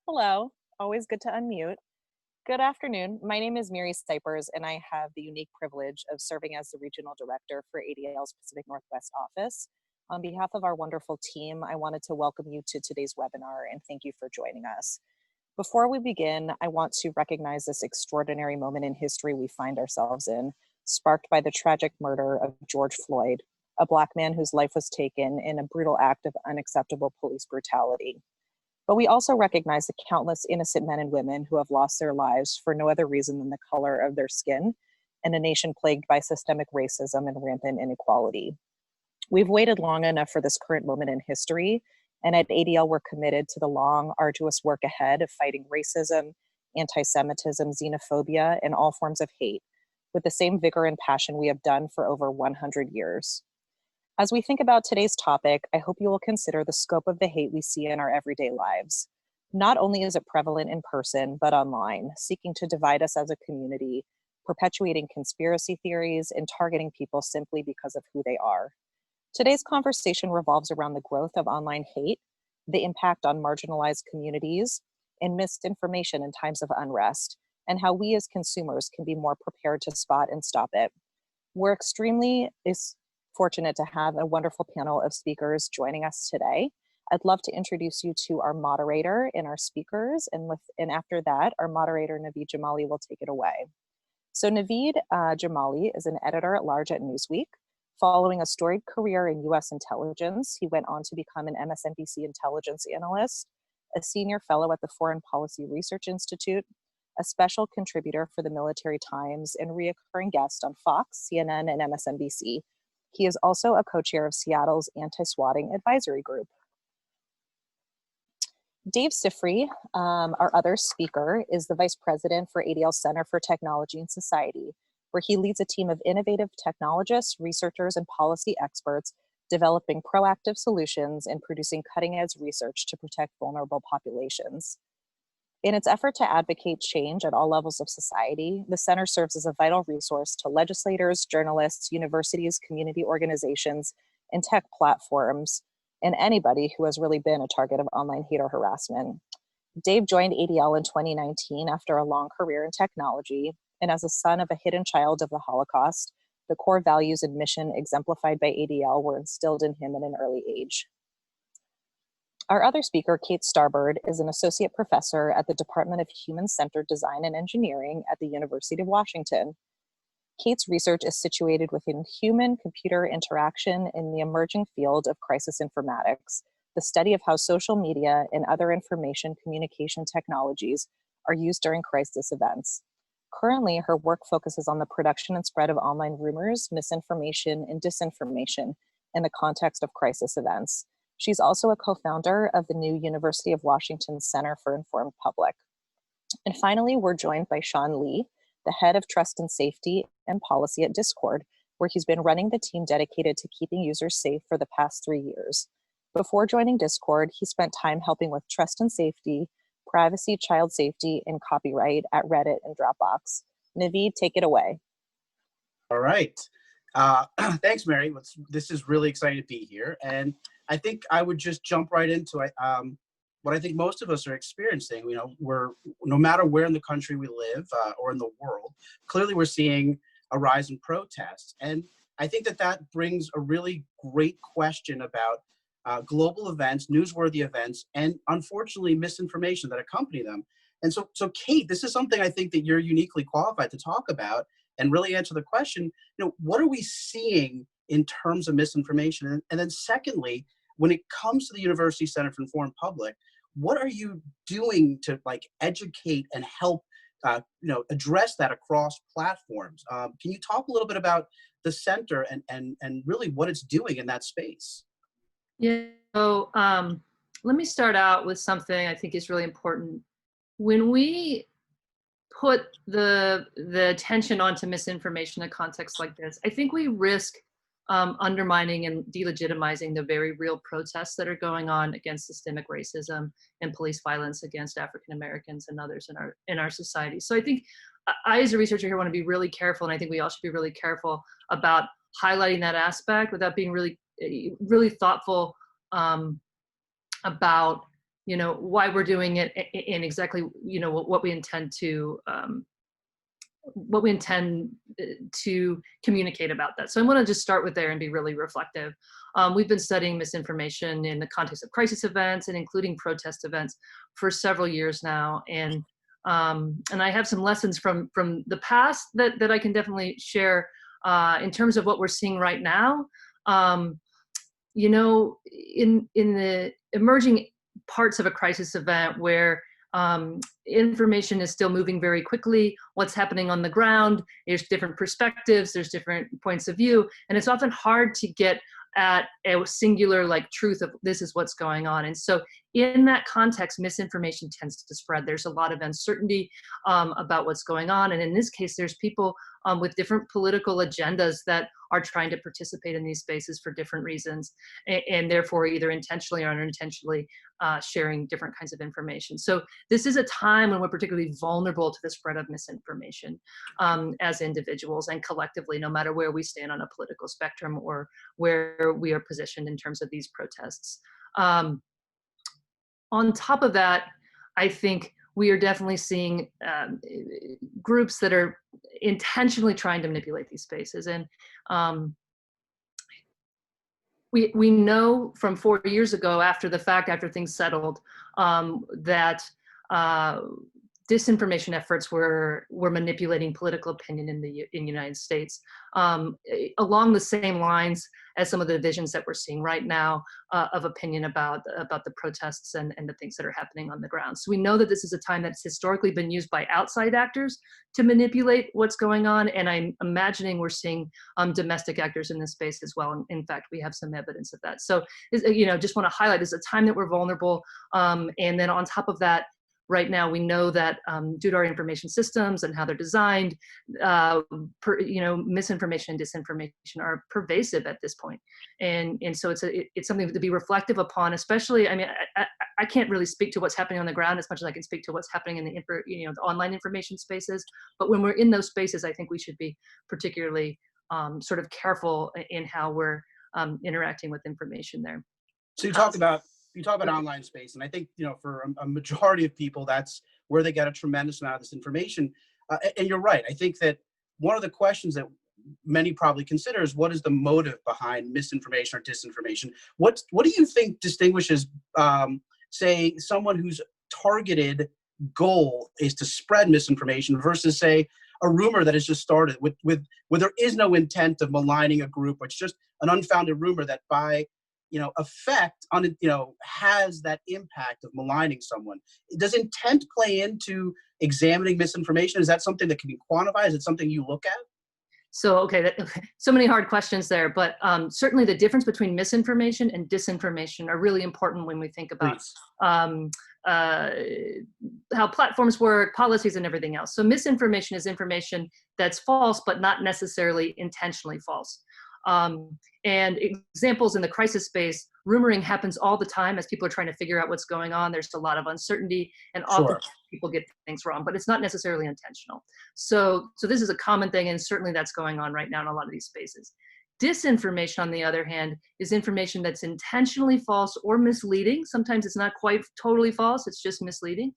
Hello, always good to unmute. Good afternoon. My name is Mary Stipers, and I have the unique privilege of serving as the Regional Director for ADL's Pacific Northwest office. On behalf of our wonderful team, I wanted to welcome you to today's webinar and thank you for joining us. Before we begin, I want to recognize this extraordinary moment in history we find ourselves in, sparked by the tragic murder of George Floyd, a Black man whose life was taken in a brutal act of unacceptable police brutality. But we also recognize the countless innocent men and women who have lost their lives for no other reason than the color of their skin, in a nation plagued by systemic racism and rampant inequality. We've waited long enough for this current moment in history, and at ADL, we're committed to the long, arduous work ahead of fighting racism, anti-Semitism, xenophobia, and all forms of hate with the same vigor and passion we have done for over 100 years. As we think about today's topic, I hope you will consider the scope of the hate we see in our everyday lives. Not only is it prevalent in person, but online, seeking to divide us as a community, perpetuating conspiracy theories, and targeting people simply because of who they are. Today's conversation revolves around the growth of online hate, the impact on marginalized communities, and misinformation in times of unrest, and how we as consumers can be more prepared to spot and stop it. We're extremely fortunate to have a wonderful panel of speakers joining us today. I'd love to introduce you to our moderator and our speakers, and after that, our moderator, Naveed Jamali, will take it away. So Naveed Jamali is an editor-at-large at Newsweek. Following a storied career in US intelligence, he went on to become an MSNBC intelligence analyst, a senior fellow at the Foreign Policy Research Institute, a special contributor for the Military Times, and reoccurring guest on Fox, CNN, and MSNBC. He is also a co-chair of Seattle's Anti-Swatting Advisory Group. Dave Sifry, our other speaker, is the Vice President for ADL Center for Technology and Society, where he leads a team of innovative technologists, researchers, and policy experts developing proactive solutions and producing cutting-edge research to protect vulnerable populations. In its effort to advocate change at all levels of society, the center serves as a vital resource to legislators, journalists, universities, community organizations, and tech platforms, and anybody who has really been a target of online hate or harassment. Dave joined ADL in 2019 after a long career in technology, and as a son of a hidden child of the Holocaust, the core values and mission exemplified by ADL were instilled in him at an early age. Our other speaker, Kate Starbird, is an associate professor at the Department of Human-Centered Design and Engineering at the University of Washington. Kate's research is situated within human-computer interaction in the emerging field of crisis informatics, the study of how social media and other information communication technologies are used during crisis events. Currently, her work focuses on the production and spread of online rumors, misinformation, and disinformation in the context of crisis events. She's also a co-founder of the new University of Washington Center for Informed Public. And finally, we're joined by Sean Lee, the head of trust and safety and policy at Discord, where he's been running the team dedicated to keeping users safe for the past 3 years. Before joining Discord, he spent time helping with trust and safety, privacy, child safety, and copyright at Reddit and Dropbox. Naveed, take it away. All right. Thanks, Mary. This is really exciting to be here. And I think I would just jump right into it. What I think most of us are experiencing, no matter where in the country we live or in the world, clearly we're seeing a rise in protests. And I think that brings a really great question about global events, newsworthy events, and unfortunately misinformation that accompany them. And so Kate, this is something I think that you're uniquely qualified to talk about and really answer the question, what are we seeing in terms of misinformation? And then secondly, when it comes to the University Center for Informed Public, what are you doing to educate and help address that across platforms? Can you talk a little bit about the center and really what it's doing in that space? Yeah. So let me start out with something I think is really important. When we put the attention onto misinformation in a context like this, I think we risk undermining and delegitimizing the very real protests that are going on against systemic racism and police violence against African Americans and others in our society. So I think I, as a researcher here, want to be really careful, and I think we all should be really careful about highlighting that aspect without being really thoughtful about why we're doing it, and exactly, what we intend to communicate about that. So I want to just start with there and be really reflective. We've been studying misinformation in the context of crisis events and including protest events for several years now, and I have some lessons from the past that I can definitely share in terms of what we're seeing right now. Um, in the emerging parts of a crisis event where information is still moving very quickly, what's happening on the ground, there's different perspectives, there's different points of view, and it's often hard to get at a singular truth of this is what's going on. And so in that context, misinformation tends to spread. There's a lot of uncertainty about what's going on, and in this case there's people with different political agendas that are trying to participate in these spaces for different reasons, and therefore either intentionally or unintentionally sharing different kinds of information. So this is a time when we're particularly vulnerable to the spread of misinformation as individuals and collectively, no matter where we stand on a political spectrum or where we are positioned in terms of these protests. On top of that, I think we are definitely seeing groups that are intentionally trying to manipulate these spaces. And we know from 4 years ago, after the fact, after things settled, that disinformation efforts were manipulating political opinion in the United States, along the same lines as some of the divisions that we're seeing right now of opinion about the protests and the things that are happening on the ground. So we know that this is a time that's historically been used by outside actors to manipulate what's going on, and I'm imagining we're seeing domestic actors in this space as well. And in fact, we have some evidence of that. So just want to highlight this is a time that we're vulnerable, and then on top of that, right now, we know that due to our information systems and how they're designed, misinformation and disinformation are pervasive at this point. And so it's something to be reflective upon, especially, I can't really speak to what's happening on the ground as much as I can speak to what's happening in the online information spaces. But when we're in those spaces, I think we should be particularly sort of careful in how we're interacting with information there. So you talk about online space, and I think for a majority of people, that's where they get a tremendous amount of this information. And you're right. I think that one of the questions that many probably consider is, what is the motive behind misinformation or disinformation? What do you think distinguishes, say, someone whose targeted goal is to spread misinformation versus, say, a rumor that has just started where there is no intent of maligning a group, or it's just an unfounded rumor that by effect on it, has that impact of maligning someone? Does intent play into examining misinformation? Is that something that can be quantified? Is it something you look at? So, okay, so many hard questions there, but certainly the difference between misinformation and disinformation are really important when we think about how platforms work, policies, and everything else. So misinformation is information that's false, but not necessarily intentionally false. And examples in the crisis space, rumoring happens all the time as people are trying to figure out what's going on. There's a lot of uncertainty, and often people get things wrong, but it's not necessarily intentional. So this is a common thing, and certainly that's going on right now in a lot of these spaces. Disinformation, on the other hand, is information that's intentionally false or misleading. Sometimes it's not quite totally false, it's just misleading,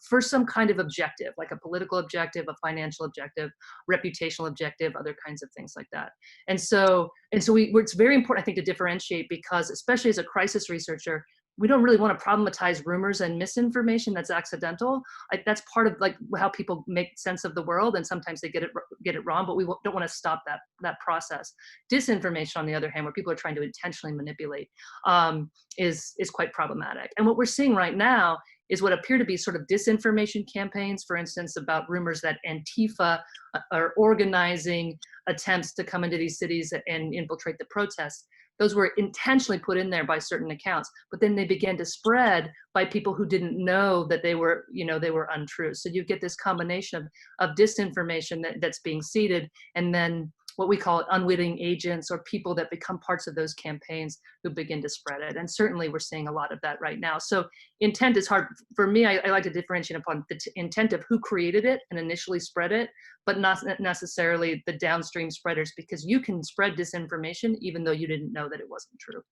for some kind of objective, like a political objective, a financial objective, reputational objective, other kinds of things like that. And so it's very important, I think, to differentiate, because especially as a crisis researcher, we don't really want to problematize rumors and misinformation that's accidental. That's part of how people make sense of the world, and sometimes they get it wrong, but we don't want to stop that process. Disinformation, on the other hand, where people are trying to intentionally manipulate, is quite problematic. And what we're seeing right now is what appear to be sort of disinformation campaigns, for instance, about rumors that Antifa are organizing attempts to come into these cities and infiltrate the protests. Those were intentionally put in there by certain accounts, but then they began to spread by people who didn't know that they were untrue. So you get this combination of disinformation that's being seeded, and then what we call unwitting agents, or people that become parts of those campaigns who begin to spread it. And certainly we're seeing a lot of that right now. So intent is hard. For me, I like to differentiate upon the intent of who created it and initially spread it, but not necessarily the downstream spreaders, because you can spread disinformation even though you didn't know that it wasn't true.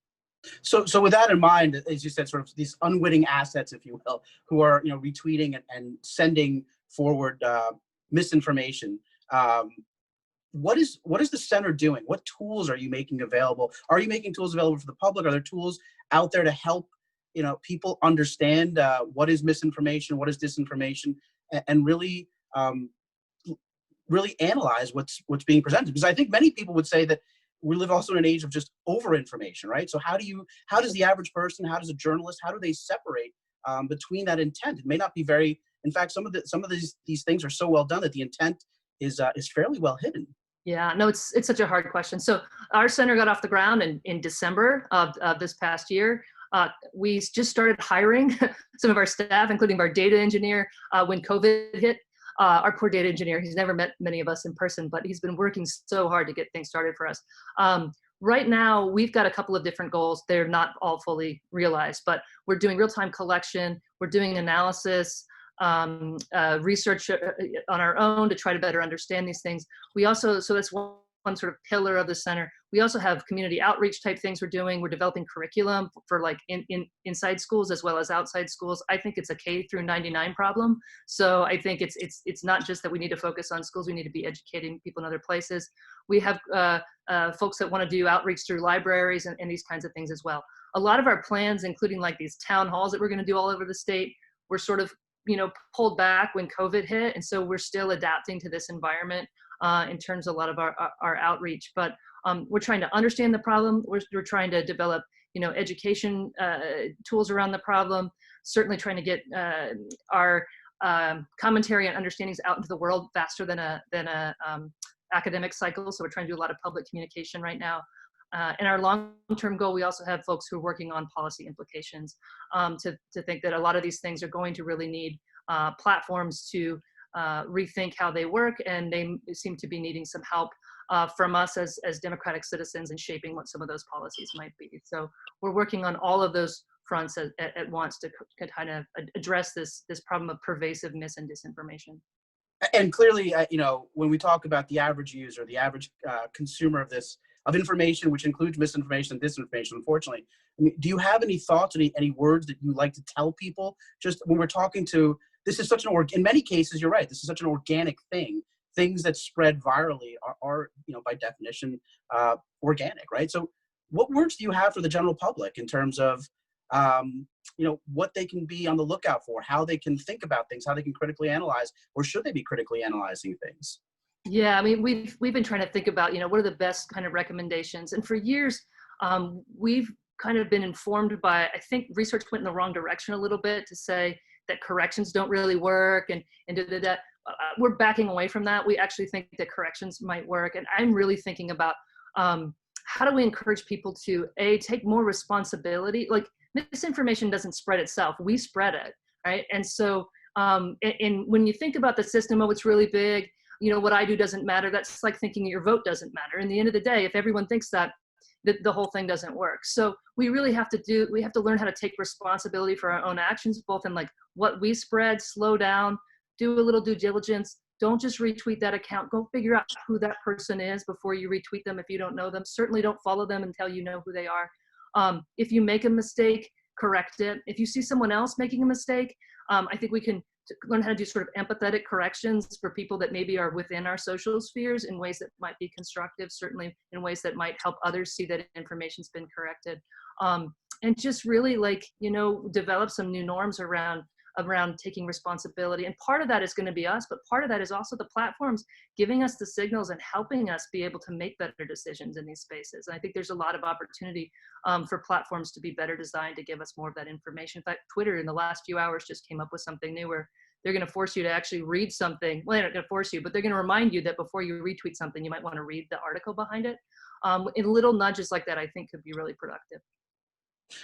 So with that in mind, as you said, sort of these unwitting assets, if you will, who are retweeting and sending forward misinformation. Um, what is the center doing? What tools are you making available? Are you making tools available for the public? Are there tools out there to help people understand what is misinformation, what is disinformation, and really really analyze what's being presented? Because I think many people would say that we live also in an age of just over information, right? So how does the average person, how does a journalist, how do they separate between that intent? It may not be very. In fact, some of these things are so well done that the intent is fairly well hidden. Yeah, no, it's such a hard question. So our center got off the ground in December of this past year. We just started hiring some of our staff, including our data engineer, when COVID hit. Our poor data engineer, he's never met many of us in person, but he's been working so hard to get things started for us. Right now, we've got a couple of different goals. They're not all fully realized, but we're doing real-time collection. We're doing analysis, research on our own to try to better understand these things. We also, so that's one sort of pillar of the center. We also have community outreach type things we're doing. We're developing curriculum for like inside schools as well as outside schools. I think it's a K through 99 problem. So I think it's not just that we need to focus on schools. We need to be educating people in other places. We have folks that want to do outreach through libraries and these kinds of things as well. A lot of our plans, including like these town halls that we're going to do all over the state, were sort of pulled back when COVID hit. And so we're still adapting to this environment in terms of a lot of our outreach. But we're trying to understand the problem. We're trying to develop, education tools around the problem, certainly trying to get our commentary and understandings out into the world faster than a academic cycle. So we're trying to do a lot of public communication right now. And our long-term goal, we also have folks who are working on policy implications to think that a lot of these things are going to really need platforms to rethink how they work, and they seem to be needing some help from us as democratic citizens in shaping what some of those policies might be. So we're working on all of those fronts at once to kind of address this problem of pervasive mis and disinformation. And clearly, when we talk about the average user, the average consumer of information, which includes misinformation and disinformation, unfortunately, I mean, do you have any thoughts, any words that you like to tell people? Just when we're talking to, this is such in many cases, you're right, this is such an organic thing. Things that spread virally are by definition, organic, right? So what words do you have for the general public in terms of, what they can be on the lookout for, how they can think about things, how they can critically analyze, or should they be critically analyzing things? Yeah, I mean, we've been trying to think about, what are the best kind of recommendations. And for years, we've kind of been informed by, I think research went in the wrong direction a little bit to say that corrections don't really work and that. We're backing away from that. We actually think that corrections might work. And I'm really thinking about how do we encourage people to take more responsibility? Like, misinformation doesn't spread itself. We spread it, right? And so and when you think about the system, it's really big, what I do doesn't matter. That's like thinking your vote doesn't matter. In the end of the day, if everyone thinks that, the whole thing doesn't work. So we really have to learn how to take responsibility for our own actions, both in like what we spread, slow down, do a little due diligence. Don't just retweet that account. Go figure out who that person is before you retweet them if you don't know them. Certainly don't follow them until you know who they are. If you make a mistake, correct it. If you see someone else making a mistake, I think we can learn how to do sort of empathetic corrections for people that maybe are within our social spheres in ways that might be constructive, certainly in ways that might help others see that information's been corrected. And just really develop some new norms around taking responsibility. And part of that is going to be us, but part of that is also the platforms giving us the signals and helping us be able to make better decisions in these spaces. And I think there's a lot of opportunity for platforms to be better designed to give us more of that information. In fact, Twitter in the last few hours just came up with something new where they're going to force you to actually read something. Well, they're not going to force you, but they're going to remind you that before you retweet something, you might want to read the article behind it. And little nudges like that, I think, could be really productive.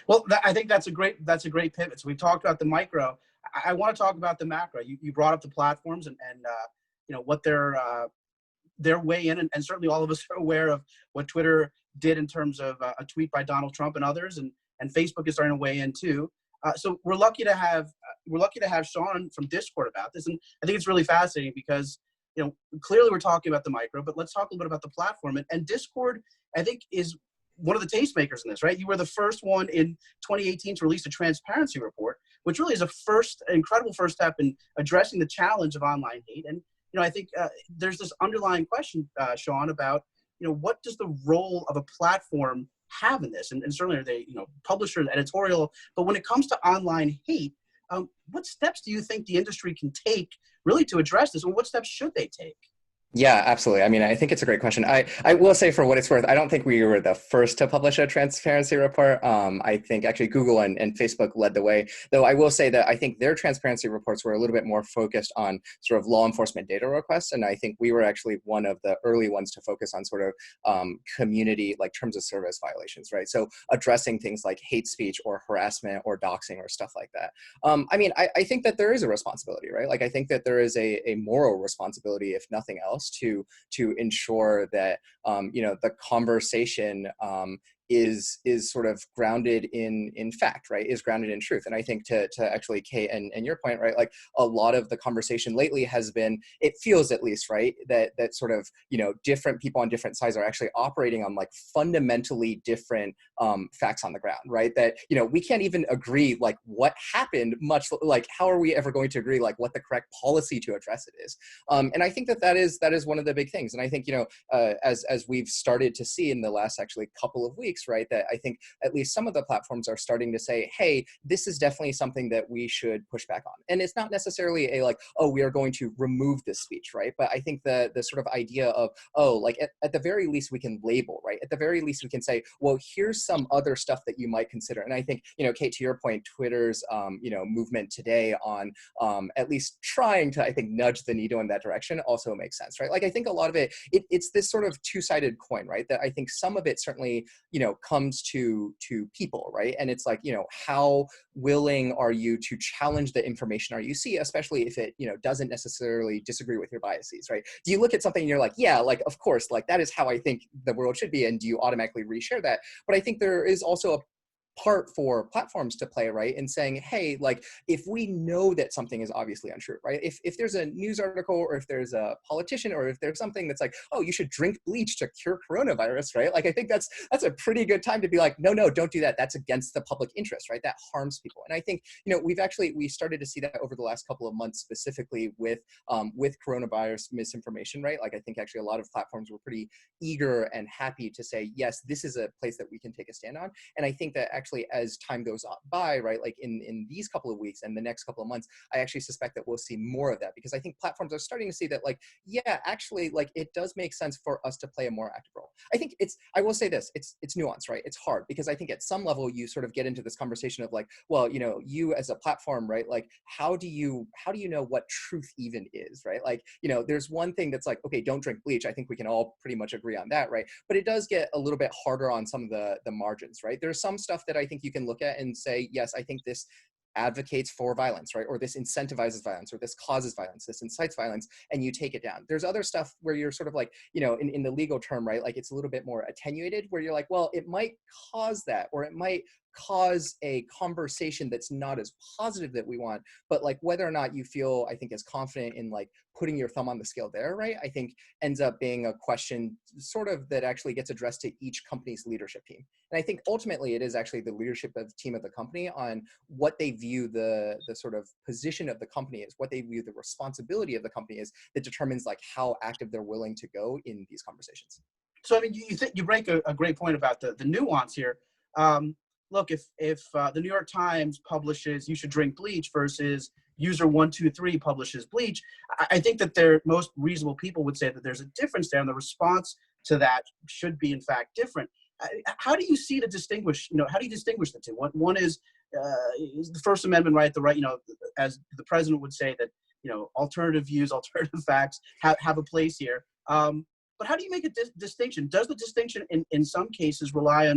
Well, I think that's a great pivot. So we talked about the micro. I want to talk about the macro. You brought up the platforms and what their way in, and certainly all of us are aware of what Twitter did in terms of a tweet by Donald Trump and others, and Facebook is starting to weigh in too. So we're lucky to have Sean from Discord about this, and I think it's really fascinating because clearly we're talking about the micro, but let's talk a little bit about the platform. And Discord, I think, is one of the tastemakers in this, right? You were the first one in 2018 to release a transparency report, which really is a incredible first step in addressing the challenge of online hate. And, I think there's this underlying question, Sean, about, what does the role of a platform have in this? And certainly are they, publishers, editorial, but when it comes to online hate, what steps do you think the industry can take really to address this? And what steps should they take? Yeah, absolutely. I mean, I think it's a great question. I will say, for what it's worth, I don't think we were the first to publish a transparency report. I think actually Google and Facebook led the way, though I will say that I think their transparency reports were a little bit more focused on sort of law enforcement data requests. And I think we were actually one of the early ones to focus on sort of community, like terms of service violations, right? So addressing things like hate speech or harassment or doxing or stuff like that. I mean, I think that there is a responsibility, right? Like, I think that there is a moral responsibility, if nothing else, to ensure that the conversation is sort of grounded in fact, right? Is grounded in truth. And I think to actually, Kate, and your point, right? Like, a lot of the conversation lately has been, it feels at least, right, that sort of, different people on different sides are actually operating on like fundamentally different facts on the ground, right? That, we can't even agree like what happened, much like how are we ever going to agree like what the correct policy to address it is? And I think that is one of the big things. And I think, as we've started to see in the last actually couple of weeks, right, that I think at least some of the platforms are starting to say, hey, this is definitely something that we should push back on. And it's not necessarily a like, oh, we are going to remove this speech, right? But I think the sort of idea of, oh, like at the very least we can label, right? At the very least we can say, well, here's some other stuff that you might consider. And I think, Kate, to your point, Twitter's, movement today on at least trying to, I think, nudge the needle in that direction also makes sense, right? Like, I think a lot of it's this sort of two-sided coin, right? That I think some of it certainly, comes to people, right? And it's like, how willing are you to challenge the information you see, especially if it, doesn't necessarily disagree with your biases, right? Do you look at something and you're like, yeah, like, of course, like that is how I think the world should be, and do you automatically reshare that? But I think there is also a part for platforms to play, right, in saying, hey, like, if we know that something is obviously untrue, right, if there's a news article or if there's a politician or if there's something that's like, oh, you should drink bleach to cure coronavirus, right, like, I think that's a pretty good time to be like, no, don't do that, that's against the public interest, right, that harms people. And I think, we started to see that over the last couple of months, specifically with coronavirus misinformation, right? Like, I think actually a lot of platforms were pretty eager and happy to say, yes, this is a place that we can take a stand on. And I think that actually, as time goes by, right, like in these couple of weeks and the next couple of months, I actually suspect that we'll see more of that, because I think platforms are starting to see that, like, yeah, actually, like, it does make sense for us to play a more active role. I think I will say this, it's nuanced, right? It's hard, because I think at some level you sort of get into this conversation of like, well, you as a platform, right, like, how do you know what truth even is, right? Like, there's one thing that's like, okay, don't drink bleach. I think we can all pretty much agree on that, right? But it does get a little bit harder on some of the margins, right? There's some stuff that I think you can look at and say, yes, I think this advocates for violence, right? Or this incentivizes violence, or this causes violence, this incites violence, and you take it down. There's other stuff where you're sort of like, in the legal term, right? Like, it's a little bit more attenuated, where you're like, well, it might cause that, or it might cause a conversation that's not as positive that we want, but like whether or not you feel, I think, as confident in like putting your thumb on the scale there, right, I think ends up being a question sort of that actually gets addressed to each company's leadership team. And I think ultimately it is actually the leadership of team of the company on what they view the sort of position of the company is, what they view the responsibility of the company is, that determines like how active they're willing to go in these conversations. So I mean, you think you break a great point about the nuance here. Look, if the New York Times publishes "You should drink bleach" versus user 123 publishes bleach, I think that most reasonable people would say that there's a difference there, and the response to that should be in fact different. How do you see to distinguish? How do you distinguish the two? One is the First Amendment right, the right, as the president would say that alternative views, alternative facts have a place here. But how do you make a distinction? Does the distinction in some cases rely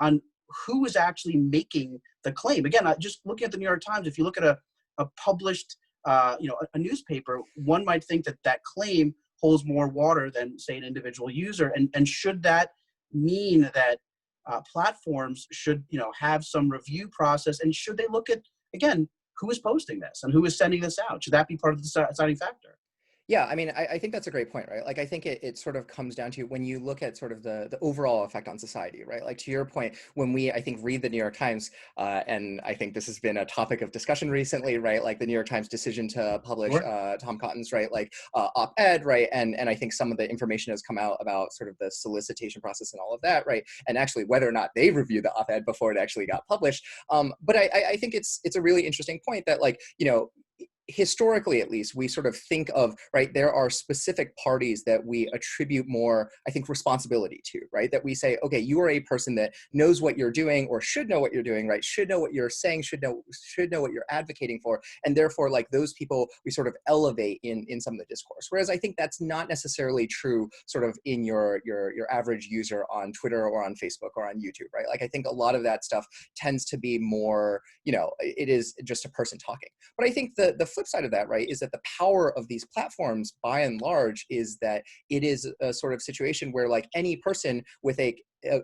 on who is actually making the claim? Again, just looking at the New York Times, if you look at a published, a newspaper, one might think that claim holds more water than, say, an individual user. And should that mean that platforms should, have some review process? And should they look at, again, who is posting this and who is sending this out? Should that be part of the deciding factor? Yeah, I mean, I think that's a great point, right? Like, I think it sort of comes down to when you look at sort of the overall effect on society, right? Like, to your point, when we, I think, read the New York Times, and I think this has been a topic of discussion recently, right? Like the New York Times decision to publish Sure. Tom Cotton's, right, like op-ed, right? And I think some of the information has come out about sort of the solicitation process and all of that, right? And actually whether or not they reviewed the op-ed before it actually got published. But I think it's a really interesting point that, like, you know, historically at least, we sort of think of, right, there are specific parties that we attribute more, I think, responsibility to, right? That we say, okay, you are a person that knows what you're doing, or should know what you're doing, right? Should know what you're saying, should know what you're advocating for. And therefore, like, those people we sort of elevate in some of the discourse. Whereas I think that's not necessarily true sort of in your average user on Twitter or on Facebook or on YouTube, right? Like, I think a lot of that stuff tends to be more, you know, it is just a person talking. But I think the flip side of that, right, is that the power of these platforms, by and large, is that it is a sort of situation where, like, any person with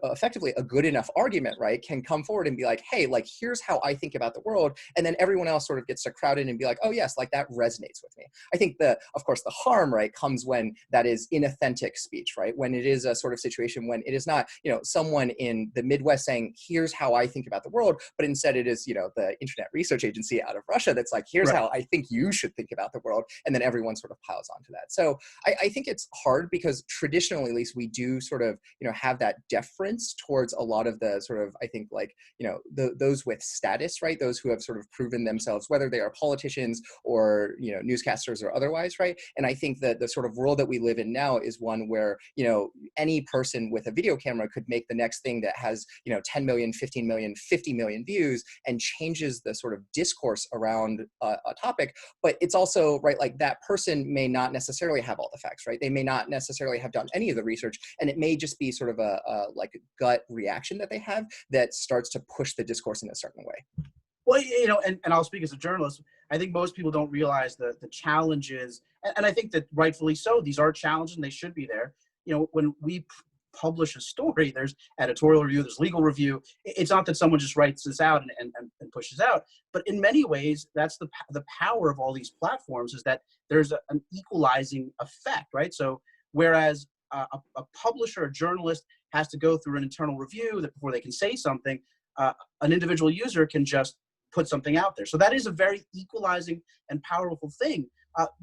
effectively a good enough argument, right, can come forward and be like, hey, like, here's how I think about the world. And then everyone else sort of gets to crowd in and be like, oh yes, like, that resonates with me. I think of course, the harm, right, comes when that is inauthentic speech, right? When it is a sort of situation when it is not, you know, someone in the Midwest saying, here's how I think about the world, but instead it is, you know, the Internet Research Agency out of Russia that's like, here's Right. how I think you should think about the world. And then everyone sort of piles onto that. So I think it's hard because traditionally, at least, we do sort of, you know, have that deference towards a lot of the sort of, I think, like, you know, those with status, right? Those who have sort of proven themselves, whether they are politicians or, you know, newscasters or otherwise, right? And I think that the sort of world that we live in now is one where, you know, any person with a video camera could make the next thing that has, you know, 10 million, 15 million, 50 million views and changes the sort of discourse around a topic. But it's also, right, like, that person may not necessarily have all the facts, right? They may not necessarily have done any of the research, and it may just be sort of a like gut reaction that they have that starts to push the discourse in a certain way. Well, you know, and I'll speak as a journalist. I think most people don't realize the challenges, and I think that rightfully so. These are challenges, and they should be there. You know, when we publish a story, there's editorial review, there's legal review. It's not that someone just writes this out and pushes out, but in many ways, that's the power of all these platforms, is that there's an equalizing effect, right? So whereas a publisher, a journalist, has to go through an internal review that before they can say something, an individual user can just put something out there. So that is a very equalizing and powerful thing.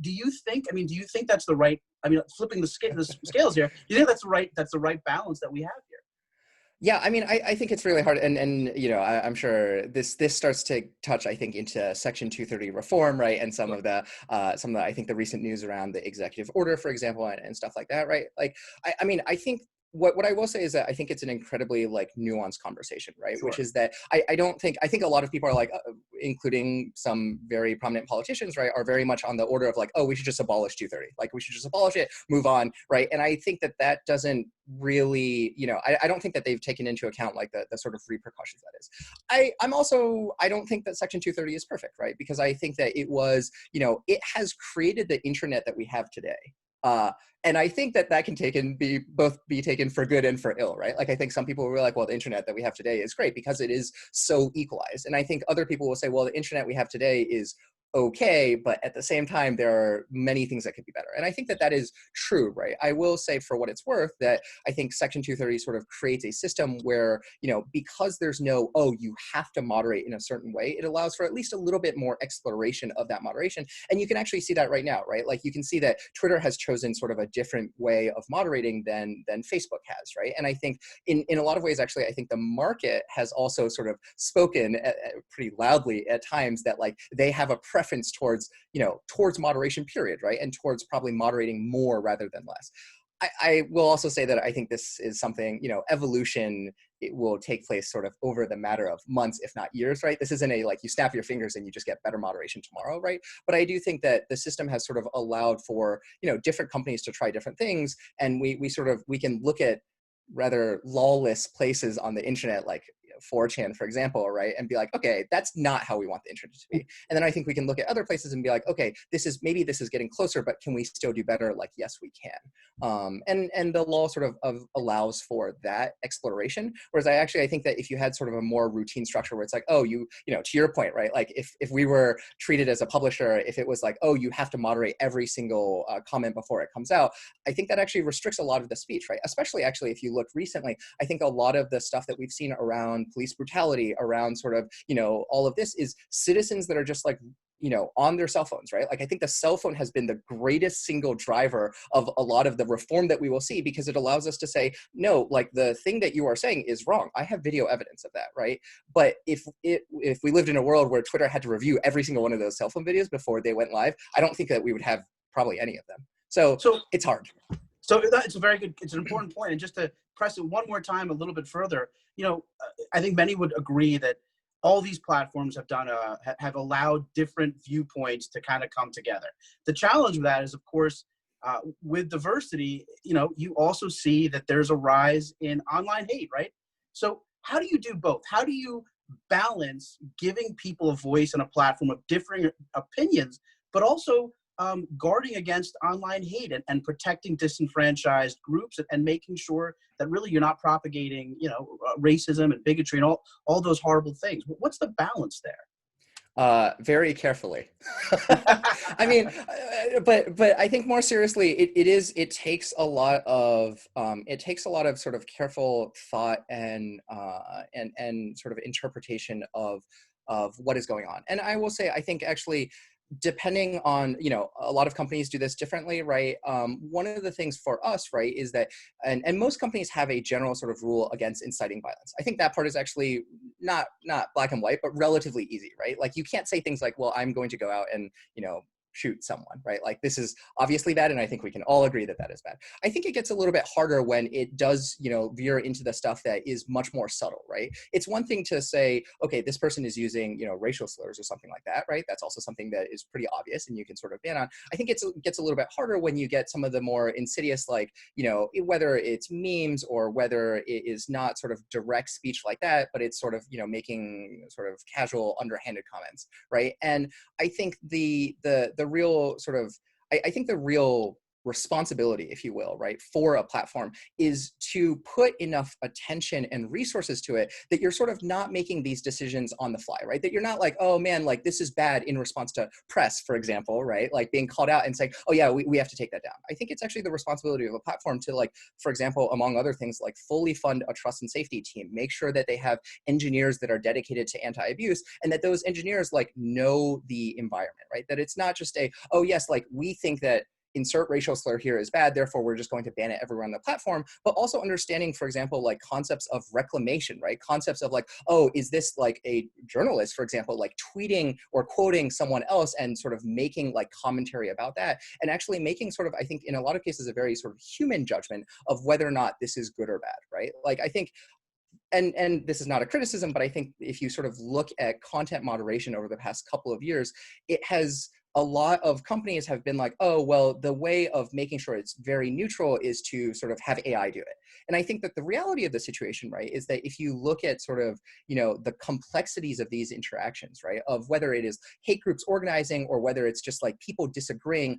Do you think? I mean, do you think that's the right? I mean, flipping the scales here. Do you think that's the right balance that we have here? Yeah, I mean, I think it's really hard, and you know, I'm sure this starts to touch, I think, into Section 230 reform, right, and some of the I think the recent news around the executive order, for example, and stuff like that, right? Like, I mean, I think what I will say is that I think it's an incredibly, like, nuanced conversation, right? Which Sure. is that I think a lot of people are like, including some very prominent politicians, right, are very much on the order of like, oh, we should just abolish 230, like, we should just abolish it, move on, right? And I think that doesn't really, you know, I don't think that they've taken into account, like, the sort of repercussions that is. I don't think that Section 230 is perfect, right? Because I think that it was, you know, it has created the internet that we have today. And I think that can be taken for good and for ill, right? Like, I think some people were like, well, the internet that we have today is great because it is so equalized. And I think other people will say, well, the internet we have today is okay, but at the same time, there are many things that could be better. And I think that is true, right? I will say, for what it's worth, that I think Section 230 sort of creates a system where, you know, because there's no, oh, you have to moderate in a certain way, it allows for at least a little bit more exploration of that moderation. And you can actually see that right now, right? Like, you can see that Twitter has chosen sort of a different way of moderating than Facebook has, right? And I think in a lot of ways, actually, I think the market has also sort of spoken pretty loudly at times that, like, they have a preference towards, you know, towards moderation, period, right? And towards probably moderating more rather than less. I will also say that I think this is something, you know, evolution, it will take place sort of over the matter of months, if not years, right? This isn't a, like, you snap your fingers and you just get better moderation tomorrow, right? But I do think that the system has sort of allowed for, you know, different companies to try different things. And we can look at rather lawless places on the internet, like 4chan, for example, right? And be like, okay, that's not how we want the internet to be. And then I think we can look at other places and be like, okay, maybe this is getting closer, but can we still do better? Like, yes, we can. And the law sort of allows for that exploration. Whereas I think that if you had sort of a more routine structure where it's like, oh, you know, to your point, right? Like if we were treated as a publisher, if it was like, oh, you have to moderate every single comment before it comes out, I think that actually restricts a lot of the speech, right? Especially actually if you look recently, I think a lot of the stuff that we've seen around police brutality, around sort of, you know, all of this is citizens that are just like, you know, on their cell phones, right? Like I think the cell phone has been the greatest single driver of a lot of the reform that we will see, because it allows us to say, no, like the thing that you are saying is wrong. I have video evidence of that, right? But if we lived in a world where Twitter had to review every single one of those cell phone videos before they went live, I don't think that we would have probably any of them. So it's hard. So it's a very good, it's an important point. And just to press it one more time a little bit further, you know, I think many would agree that all these platforms have allowed different viewpoints to kind of come together. The challenge with that is, of course, with diversity, you know, you also see that there's a rise in online hate, right? So how do you do both? How do you balance giving people a voice and a platform of differing opinions, but also guarding against online hate and protecting disenfranchised groups and making sure that really you're not propagating, you know, racism and bigotry and all those horrible things? What's the balance there? Very carefully. I mean, but I think more seriously, it takes a lot of sort of careful thought and sort of interpretation of what is going on. And I will say, I think actually, depending on, you know, a lot of companies do this differently, right? One of the things for us, right, is that, and most companies have a general sort of rule against inciting violence. I think that part is actually not black and white, but relatively easy, right? Like you can't say things like, well, I'm going to go out and, you know, shoot someone, right? Like this is obviously bad, and I think we can all agree that that is bad. I think it gets a little bit harder when it does, you know, veer into the stuff that is much more subtle, right? It's one thing to say, okay, this person is using, you know, racial slurs or something like that, right? That's also something that is pretty obvious and you can sort of ban on. I think it gets a little bit harder when you get some of the more insidious, like, you know, whether it's memes or whether it is not sort of direct speech like that, but it's sort of, you know, making sort of casual, underhanded comments, right? And I think the real sort of, I think the real responsibility, if you will, right, for a platform is to put enough attention and resources to it that you're sort of not making these decisions on the fly, right? That you're not like, oh man, like this is bad in response to press, for example, right? Like being called out and saying, oh yeah, we have to take that down. I think it's actually the responsibility of a platform to, like, for example, among other things, like fully fund a trust and safety team, make sure that they have engineers that are dedicated to anti-abuse, and that those engineers like know the environment, right? That it's not just a, oh yes, like we think that insert racial slur here is bad, therefore we're just going to ban it everywhere on the platform, but also understanding, for example, like concepts of reclamation, right? Concepts of like, oh, is this like a journalist, for example, like tweeting or quoting someone else and sort of making like commentary about that, and actually making sort of, I think in a lot of cases, a very sort of human judgment of whether or not this is good or bad, right? Like I think, and this is not a criticism, but I think if you sort of look at content moderation over the past couple of years, it has, a lot of companies have been like, oh, well, the way of making sure it's very neutral is to sort of have AI do it. And I think that the reality of the situation, right, is that if you look at sort of, you know, the complexities of these interactions, right, of whether it is hate groups organizing or whether it's just like people disagreeing,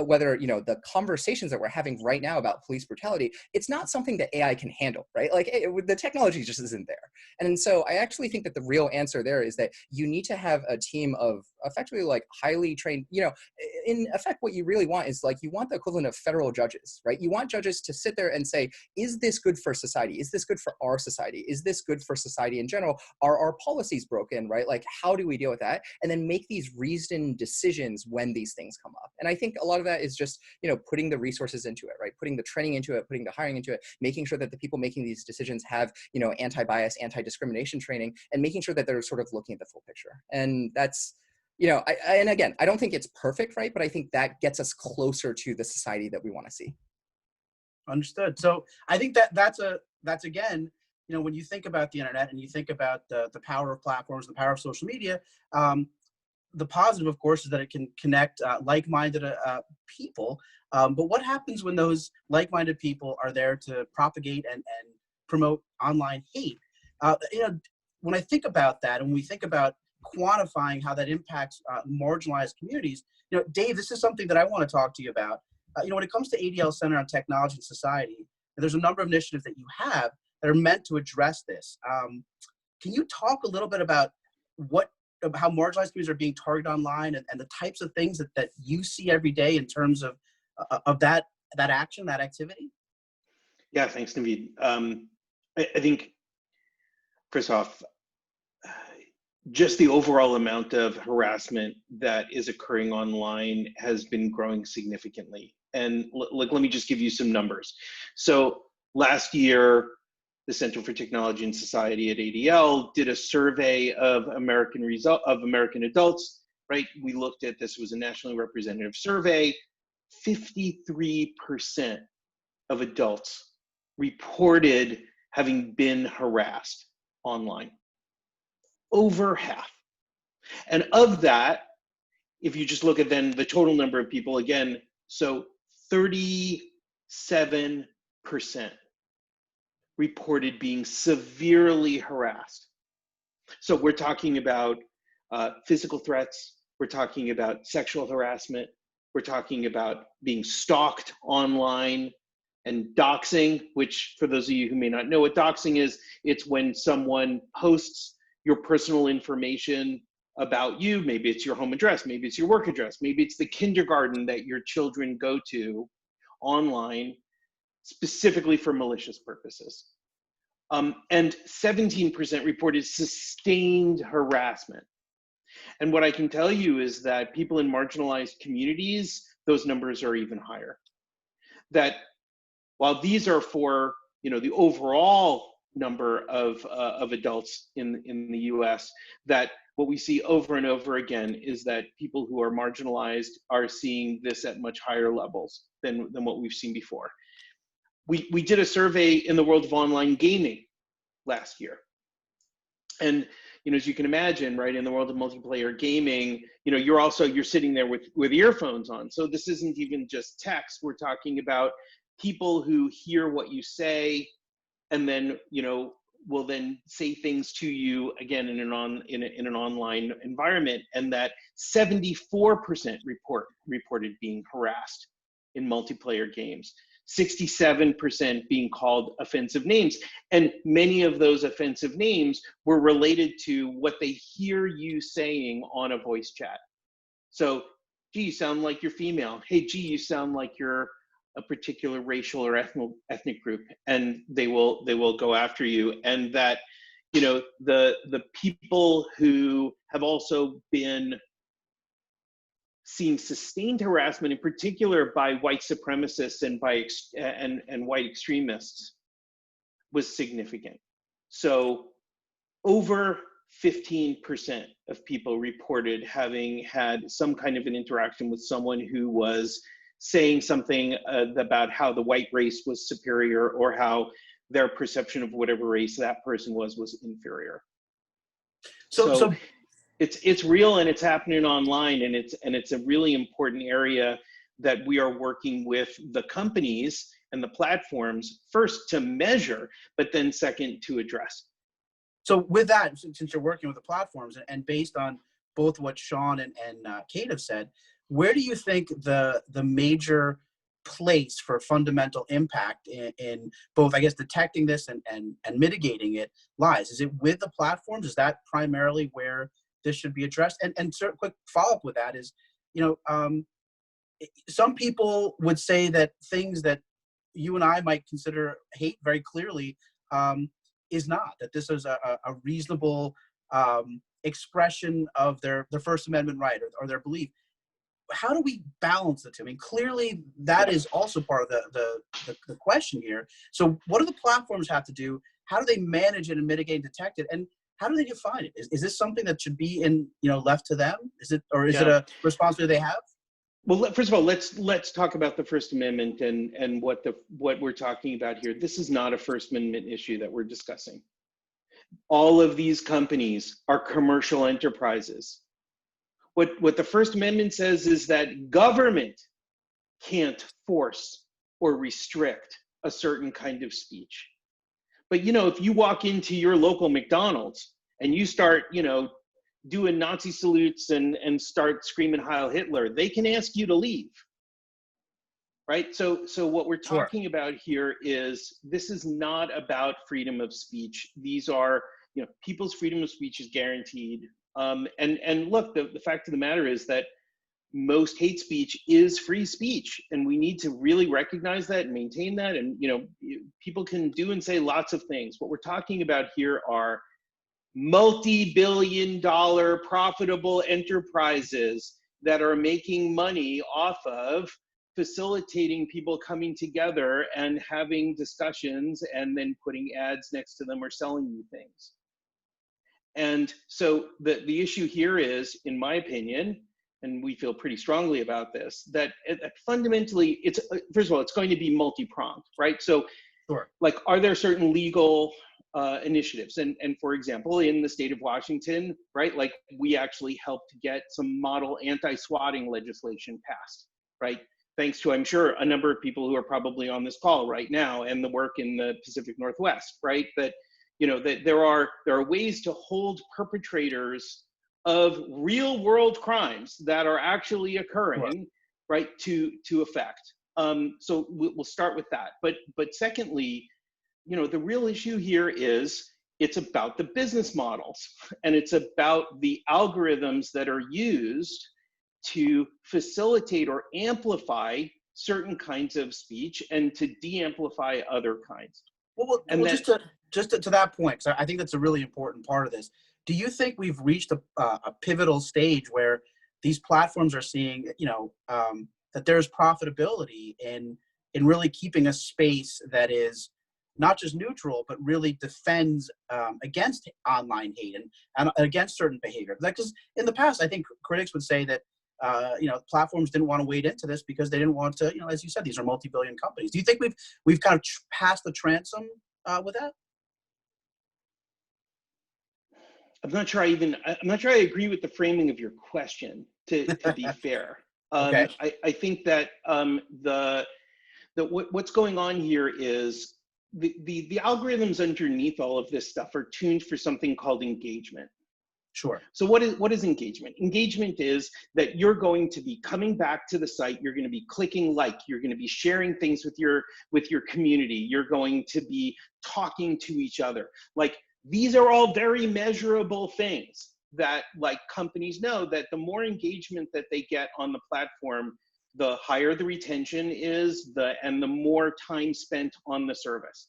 whether, you know, the conversations that we're having right now about police brutality, it's not something that AI can handle, right? Like the technology just isn't there. And so I actually think that the real answer there is that you need to have a team of effectively like highly trained, you know, in effect, what you really want is like, you want the equivalent of federal judges, right? You want judges to sit there and say, is this good for society? Is this good for our society? Is this good for society in general? Are our policies broken, right? Like, how do we deal with that? And then make these reasoned decisions when these things come up. And I think a lot of that is just, you know, putting the resources into it, right? Putting the training into it, putting the hiring into it, making sure that the people making these decisions have, you know, anti-bias, anti-discrimination training, and making sure that they're sort of looking at the full picture. And that's, you know, and again, I don't think it's perfect, right? But I think that gets us closer to the society that we want to see. Understood. So I think that's again, you know, when you think about the internet and you think about the power of platforms, the power of social media, the positive, of course, is that it can connect like-minded people. But what happens when those like-minded people are there to propagate and promote online hate? When I think about that, and we think about quantifying how that impacts marginalized communities, Dave, this is something that I want to talk to you about. When it comes to ADL Center on Technology and Society, there's a number of initiatives that you have that are meant to address this. Can you talk a little bit about how marginalized communities are being targeted online and the types of things that you see every day in terms of that action, that activity? Yeah, thanks, Naveed. I think, first off, just the overall amount of harassment that is occurring online has been growing significantly. And let me just give you some numbers. So last year, the Center for Technology and Society at ADL did a survey of American adults, right? We looked at, this was a nationally representative survey. 53% of adults reported having been harassed online. Over half. And of that, if you just look at then the total number of people again, so 37% reported being severely harassed. So we're talking about physical threats, we're talking about sexual harassment, we're talking about being stalked online, and doxing, which for those of you who may not know what doxing is, it's when someone posts your personal information about you. Maybe it's your home address, maybe it's your work address, maybe it's the kindergarten that your children go to online, specifically for malicious purposes. And 17% reported sustained harassment. And what I can tell you is that people in marginalized communities, those numbers are even higher. That while these are for the overall number of adults in the US, that what we see over and over again is that people who are marginalized are seeing this at much higher levels than what we've seen before. We did a survey in the world of online gaming last year. And as you can imagine, right, in the world of multiplayer gaming, you're sitting there with earphones on. So this isn't even just text. We're talking about people who hear what you say and then will then say things to you again in an online environment, and that 74% reported being harassed in multiplayer games, 67% being called offensive names, and many of those offensive names were related to what they hear you saying on a voice chat. So, gee, you sound like you're female. Hey, gee, you sound like you're a particular racial or ethnic group, and they will go after you. And that the people who have also been seeing sustained harassment, in particular by white supremacists and by and white extremists, was significant. So over 15% of people reported having had some kind of an interaction with someone who was saying something about how the white race was superior, or how their perception of whatever race that person was inferior. So it's real, and it's happening online, and it's a really important area that we are working with the companies and the platforms first to measure, but then second to address. So with that, since you're working with the platforms and based on both what Sean and Kate have said, where do you think the major place for fundamental impact in both, I guess, detecting this and mitigating it lies? Is it with the platforms? Is that primarily where this should be addressed? And sort of quick follow-up with that is, some people would say that things that you and I might consider hate very clearly is not, that this is a reasonable expression of their First Amendment right or their belief. How do we balance the two? I mean, clearly that is also part of the question here. So what do the platforms have to do? How do they manage it and mitigate and detect it? And how do they define it? Is this something that should be left to them? Is it a responsibility they have? Well, first of all, let's talk about the First Amendment and what we're talking about here. This is not a First Amendment issue that we're discussing. All of these companies are commercial enterprises. What the First Amendment says is that government can't force or restrict a certain kind of speech. But, if you walk into your local McDonald's and you start, doing Nazi salutes and start screaming Heil Hitler, they can ask you to leave. Right? So what we're Sure. talking about here is, this is not about freedom of speech. These are, people's freedom of speech is guaranteed. And look, the fact of the matter is that most hate speech is free speech, and we need to really recognize that and maintain that. And people can do and say lots of things. What we're talking about here are multi-billion-dollar profitable enterprises that are making money off of facilitating people coming together and having discussions and then putting ads next to them or selling you things. And so the issue here is, in my opinion, and we feel pretty strongly about this, that fundamentally, it's, first of all, it's going to be multi-pronged, right? So, Sure. like, are there certain legal initiatives? And for example, in the state of Washington, right, like, we actually helped get some model anti-swatting legislation passed, right? Thanks to, I'm sure, a number of people who are probably on this call right now, and the work in the Pacific Northwest, right? That, that there are ways to hold perpetrators of real world crimes that are actually occurring, right, to effect. So we'll start with that. But secondly, the real issue here is, it's about the business models, and it's about the algorithms that are used to facilitate or amplify certain kinds of speech and to de-amplify other kinds. Well, just to that point, because I think that's a really important part of this. Do you think we've reached a pivotal stage where these platforms are seeing, that there's profitability in really keeping a space that is not just neutral, but really defends against online hate and against certain behavior? Because in the past, I think critics would say that platforms didn't want to wade into this because they didn't want to, as you said, these are multi-billion companies. Do you think we've kind of passed the transom with that? I'm not sure I agree with the framing of your question, to be fair. Okay. I think that what's going on here is the algorithms underneath all of this stuff are tuned for something called engagement. Sure. So what is engagement? Engagement is that you're going to be coming back to the site, you're going to be clicking like, you're going to be sharing things with your community, you're going to be talking to each other. Like, these are all very measurable things that, like, companies know that the more engagement that they get on the platform, the higher the retention is, and the more time spent on the service,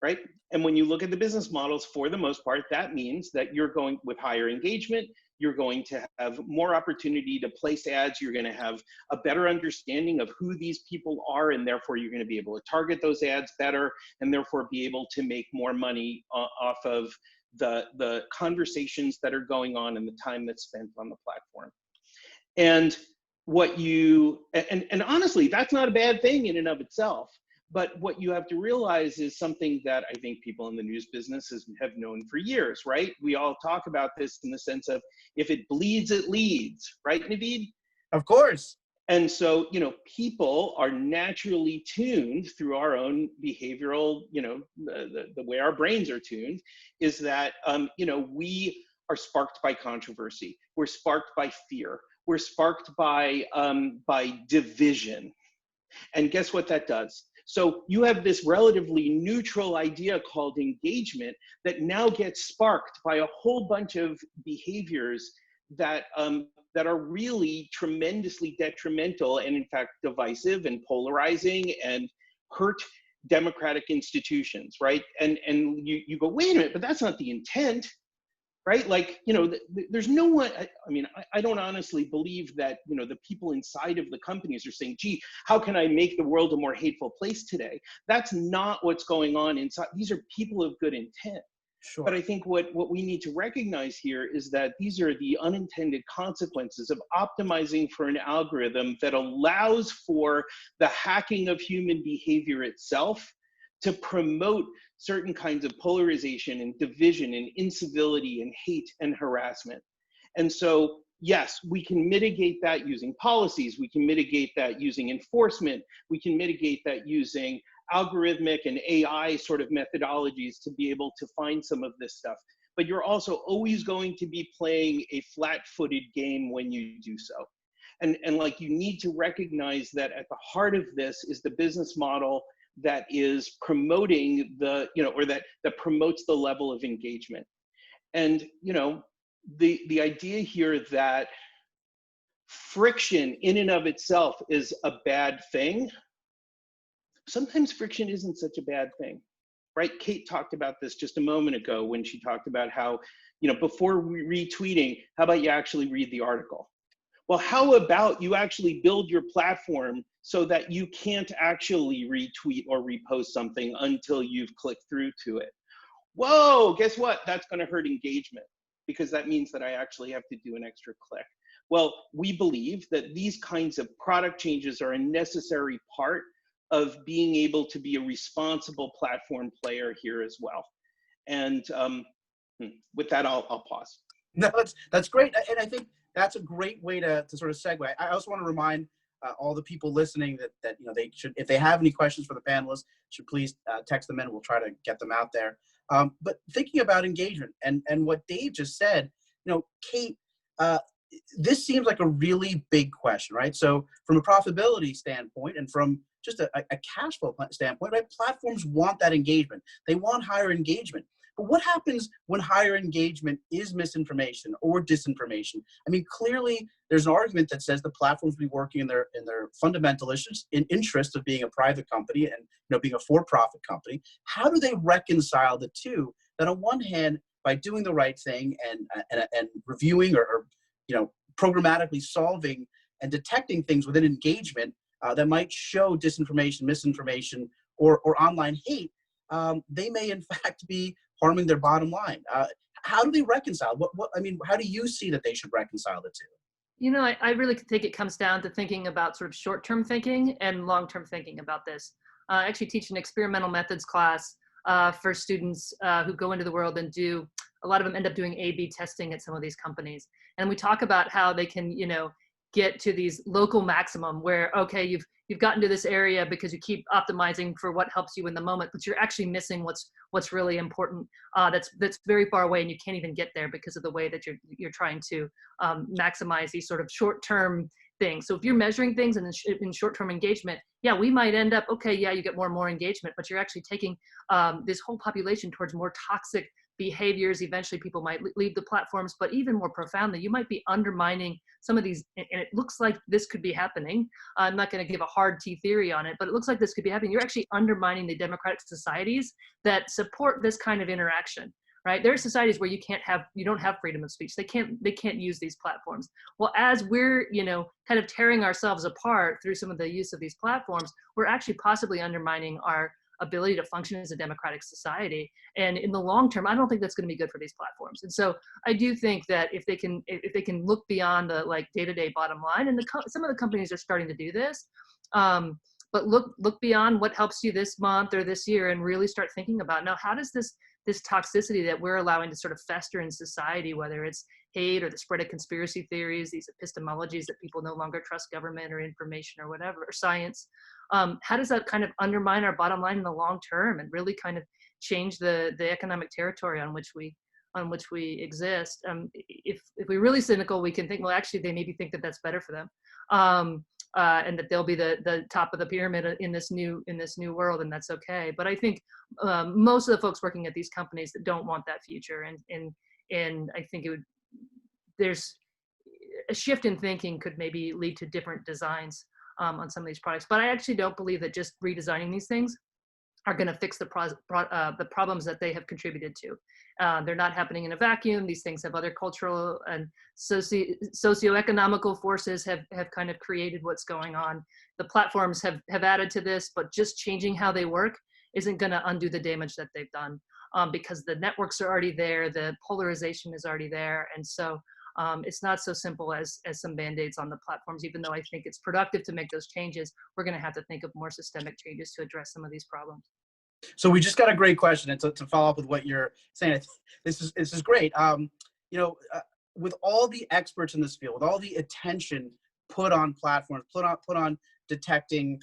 right? And when you look at the business models, for the most part, that means that you're going with higher engagement, you're going to have more opportunity to place ads, you're going to have a better understanding of who these people are, and therefore you're going to be able to target those ads better, and therefore be able to make more money off of the conversations that are going on and the time that's spent on the platform. And and honestly, that's not a bad thing in and of itself. But what you have to realize is something that I think people in the news business have known for years, right? We all talk about this in the sense of, if it bleeds, it leads, right, Naveed? Of course. And so, people are naturally tuned through our own behavioral, the way our brains are tuned is that, we are sparked by controversy. We're sparked by fear. We're sparked by division. And guess what that does? So you have this relatively neutral idea called engagement that now gets sparked by a whole bunch of behaviors that are really tremendously detrimental and, in fact, divisive and polarizing and hurt democratic institutions, right? And you go, wait a minute, but that's not the intent. Right? Like, there's no one, I don't honestly believe that, the people inside of the companies are saying, gee, how can I make the world a more hateful place today? That's not what's going on inside. These are people of good intent. Sure. But I think what we need to recognize here is that these are the unintended consequences of optimizing for an algorithm that allows for the hacking of human behavior itself to promote certain kinds of polarization and division and incivility and hate and harassment. And so, yes, we can mitigate that using policies. We can mitigate that using enforcement. We can mitigate that using algorithmic and AI sort of methodologies to be able to find some of this stuff. But you're also always going to be playing a flat-footed game when you do so. And like, you need to recognize that at the heart of this is the business model that is promoting the, or that promotes the level of engagement. And, the idea here that friction in and of itself is a bad thing, sometimes friction isn't such a bad thing, right? Kate talked about this just a moment ago when she talked about how, before retweeting, how about you actually read the article? Well, how about you actually build your platform so that you can't actually retweet or repost something until you've clicked through to it? Whoa, guess what? That's going to hurt engagement, because that means that I actually have to do an extra click. Well, we believe that these kinds of product changes are a necessary part of being able to be a responsible platform player here as well. And with that, I'll pause. No, that's great. And I think that's a great way to sort of segue. I also want to remind all the people listening that they should, if they have any questions for the panelists, should please text them in. We'll try to get them out there. But thinking about engagement and what Dave just said, Kate, this seems like a really big question, right? So from a profitability standpoint and from just a cash flow standpoint, right? Platforms want that engagement. They want higher engagement. But what happens when higher engagement is misinformation or disinformation? I mean, clearly there's an argument that says the platforms be working in their fundamental interest of being a private company and being a for-profit company. How do they reconcile the two? That on one hand, by doing the right thing and reviewing or programmatically solving and detecting things within engagement that might show disinformation, misinformation, or online hate, they may in fact be harming their bottom line. How do they reconcile? How do you see that they should reconcile the two? I really think it comes down to thinking about sort of short-term thinking and long-term thinking about this. I actually teach an experimental methods class for students who go into the world and do, a lot of them end up doing A/B testing at some of these companies. And we talk about how they can, get to these local maximum where, okay, you've gotten to this area because you keep optimizing for what helps you in the moment, but you're actually missing what's really important. That's very far away, and you can't even get there because of the way that you're trying to maximize these sort of short-term things. So if you're measuring things in short-term engagement, yeah, we might end up, okay, yeah, you get more and more engagement, but you're actually taking this whole population towards more toxic behaviors. Eventually people might leave the platforms, but even more profoundly, you might be undermining some of these, and it looks like this could be happening. I'm not going to give a hard T theory on it, but it looks like this could be happening. You're actually undermining the democratic societies that support this kind of interaction, right? There are societies where you don't have freedom of speech. They can't use these platforms. Well, as we're, kind of tearing ourselves apart through some of the use of these platforms, we're actually possibly undermining our ability to function as a democratic society. And in the long term, I don't think that's going to be good for these platforms. And so I do think that if they can look beyond the day-to-day bottom line, and some of the companies are starting to do this, but look beyond what helps you this month or this year and really start thinking about, now, how does this toxicity that we're allowing to sort of fester in society, whether it's hate or the spread of conspiracy theories, these epistemologies that people no longer trust government or information or whatever, or science, how does that kind of undermine our bottom line in the long term and really kind of change the economic territory on which we exist? If we're really cynical, we can think, well, actually, they maybe think that that's better for them, and that they'll be the top of the pyramid in this new world, and that's okay. But I think most of the folks working at these companies that don't want that future, and I think there's a shift in thinking could maybe lead to different designs on some of these products. But I actually don't believe that just redesigning these things are going to fix the problems that they have contributed to. They're not happening in a vacuum. These things have other cultural and socioeconomical forces have kind of created what's going on. The platforms have added to this, but just changing how they work isn't going to undo the damage that they've done, because the networks are already there, the polarization is already there, and so it's not so simple as some band-aids on the platforms. Even though I think it's productive to make those changes, we're going to have to think of more systemic changes to address some of these problems. So we just got a great question, and to follow up with what you're saying, this is great. with all the experts in this field, with all the attention put on platforms, put on detecting,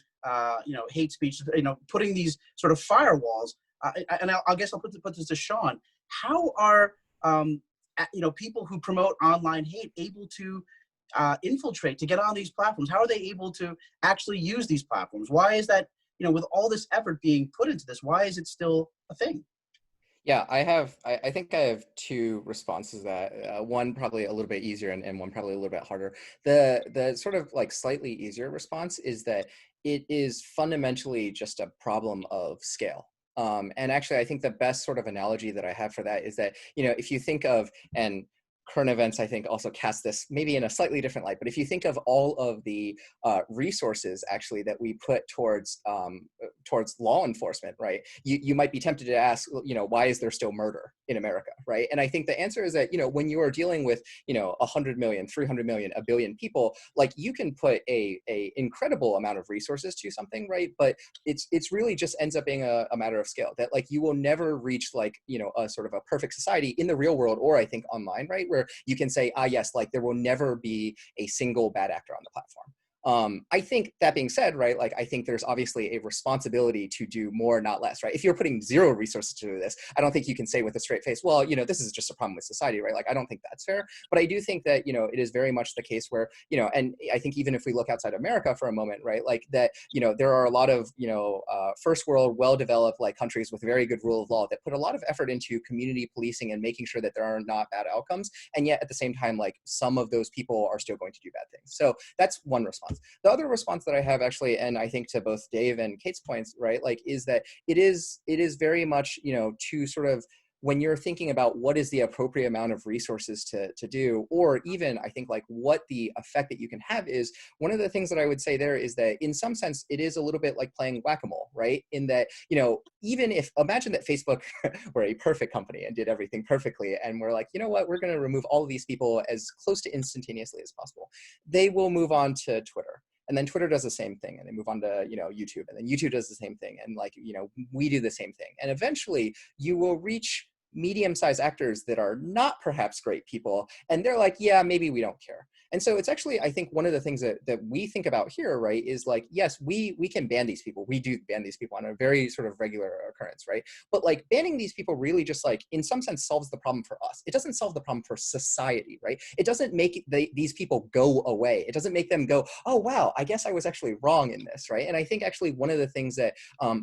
hate speech, putting these sort of firewalls. I guess I'll put this to Sean. How are people who promote online hate able to infiltrate, to get on these platforms? How are they able to actually use these platforms? Why is that, with all this effort being put into this, why is it still a thing? Yeah, I think I have two responses to that. One probably a little bit easier and one probably a little bit harder. The sort of like slightly easier response is that it is fundamentally just a problem of scale. And actually, I think the best sort of analogy that I have for that is that, if you think of, and current events, I think, also cast this maybe in a slightly different light, but if you think of all of the resources actually that we put towards law enforcement, right, you might be tempted to ask, why is there still murder in America, right? And I think the answer is that, when you are dealing with, 100 million, 300 million, a billion people, like, you can put a incredible amount of resources to something, right? But it's really just ends up being a matter of scale, that like you will never reach like, a sort of a perfect society in the real world, or I think online, right, where you can say, yes, like there will never be a single bad actor on the platform. I think that being said, right, like I think there's obviously a responsibility to do more, not less, right? If you're putting zero resources to this, I don't think you can say with a straight face, well, this is just a problem with society, right? Like, I don't think that's fair. But I do think that, it is very much the case where, and I think even if we look outside America for a moment, right, like that, there are a lot of, first world, well-developed like countries with very good rule of law that put a lot of effort into community policing and making sure that there are not bad outcomes. And yet at the same time, like some of those people are still going to do bad things. So that's one response. The other response that I have actually, and I think to both Dave and Kate's points, right, like is that it is very much, to sort of, when you're thinking about what is the appropriate amount of resources to do, or even I think like what the effect that you can have is, one of the things that I would say there is that in some sense, it is a little bit like playing whack-a-mole, right? In that, even if, imagine that Facebook were a perfect company and did everything perfectly, and we're like, we're going to remove all of these people as close to instantaneously as possible. They will move on to Twitter. And then Twitter does the same thing, and they move on to, YouTube, and then YouTube does the same thing. And like, we do the same thing. And eventually you will reach medium-sized actors that are not perhaps great people. And they're like, yeah, maybe we don't care. And so it's actually, I think one of the things that we think about here, right, is like, yes, we can ban these people. We do ban these people on a very sort of regular occurrence, right? But like banning these people really just like, in some sense, solves the problem for us. It doesn't solve the problem for society, right? It doesn't make these people go away. It doesn't make them go, oh, wow, I guess I was actually wrong in this, right? And I think actually one of the things that